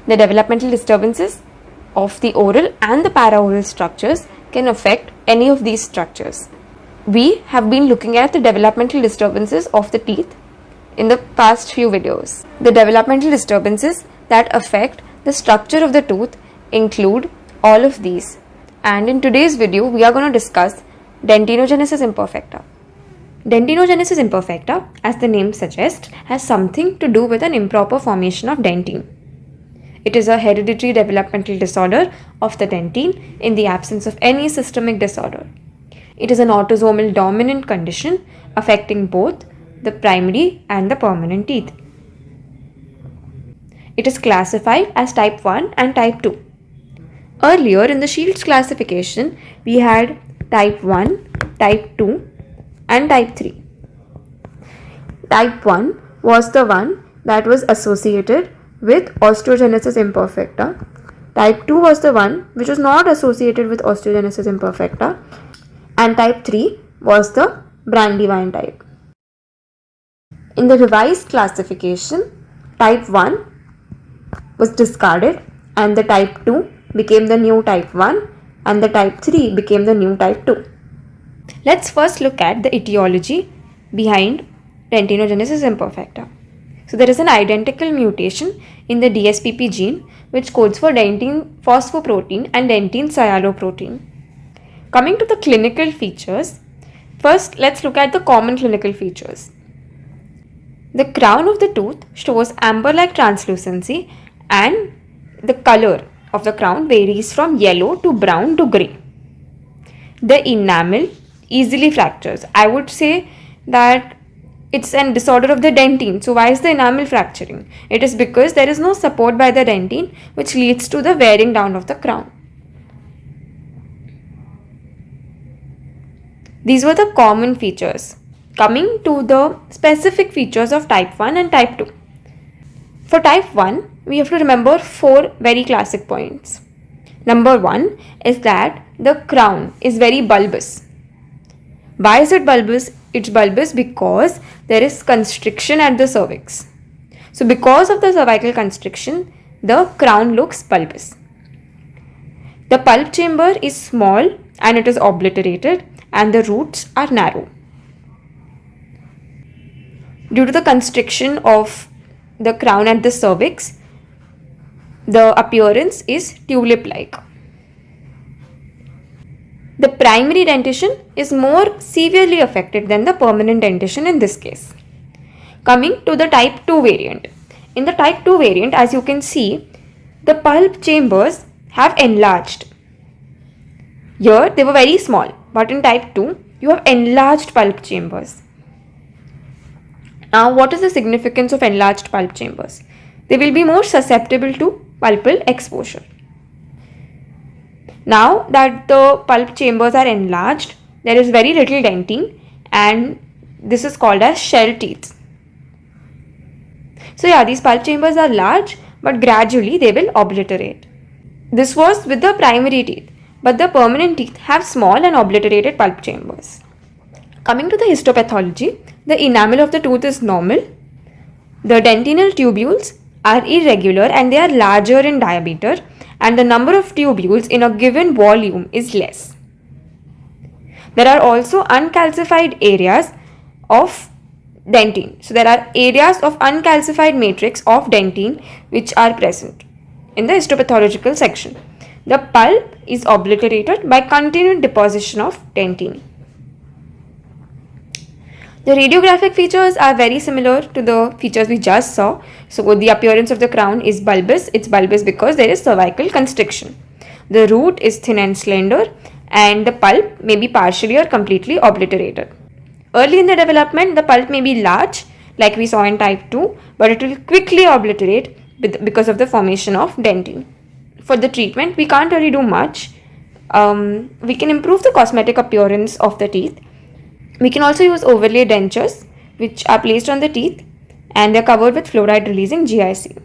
The developmental disturbances of the oral and the paraoral structures can affect any of these structures. We have been looking at the developmental disturbances of the teeth in the past few videos. The developmental disturbances that affect the structure of the tooth include all of these, and in today's video we are going to discuss dentinogenesis imperfecta. Dentinogenesis imperfecta, as the name suggests, has something to do with an improper formation of dentine. It is a hereditary developmental disorder of the dentine in the absence of any systemic disorder. It is an autosomal dominant condition affecting both the primary and the permanent teeth. It is classified as type 1 and type 2. Earlier in the Shields classification, we had type 1, type 2 and type 3. Type 1 was the one that was associated with osteogenesis imperfecta. Type 2 was the one which was not associated with osteogenesis imperfecta, and type 3 was the Brandywine type. In the revised classification, type 1 was discarded and the type 2 became the new type 1 and the type 3 became the new type 2. Let's first look at the etiology behind dentinogenesis imperfecta. So there is an identical mutation in the DSPP gene which codes for dentine phosphoprotein and dentine sialoprotein. Coming to the clinical features, first let's look at the common clinical features. The crown of the tooth shows amber-like translucency and the color of the crown varies from yellow to brown to grey. The enamel easily fractures. I would say that it's a disorder of the dentine. So why is the enamel fracturing? It is because there is no support by the dentine which leads to the wearing down of the crown. These were the common features. Coming to the specific features of type 1 and type 2. For type 1, we have to remember 4 very classic points. Number 1 is that the crown is very bulbous. Why is it bulbous? It's bulbous because there is constriction at the cervix. So because of the cervical constriction, the crown looks bulbous. The pulp chamber is small and it is obliterated and the roots are narrow. Due to the constriction of the crown at the cervix, the appearance is tulip-like. The primary dentition is more severely affected than the permanent dentition in this case. Coming to the type 2 variant. In the type 2 variant, as you can see, the pulp chambers have enlarged. Here they were very small, but in type 2, you have enlarged pulp chambers. Now, what is the significance of enlarged pulp chambers? They will be more susceptible to pulpal exposure. Now that the pulp chambers are enlarged, there is very little dentine and this is called as shell teeth. So yeah, these pulp chambers are large but gradually they will obliterate. This was with the primary teeth, but the permanent teeth have small and obliterated pulp chambers. Coming to the histopathology, the enamel of the tooth is normal. The dentinal tubules are irregular and they are larger in diameter, and the number of tubules in a given volume is less. There are also uncalcified areas of dentine. So there are areas of uncalcified matrix of dentine which are present in the histopathological section. The pulp is obliterated by continued deposition of dentine. The radiographic features are very similar to the features we just saw. So the appearance of the crown is bulbous. It's bulbous because there is cervical constriction. The root is thin and slender and the pulp may be partially or completely obliterated. Early in the development, the pulp may be large like we saw in type 2, but it will quickly obliterate because of the formation of dentine. For the treatment, we can't really do much. We can improve the cosmetic appearance of the teeth. We can also use overlay dentures which are placed on the teeth and they are covered with fluoride releasing GIC.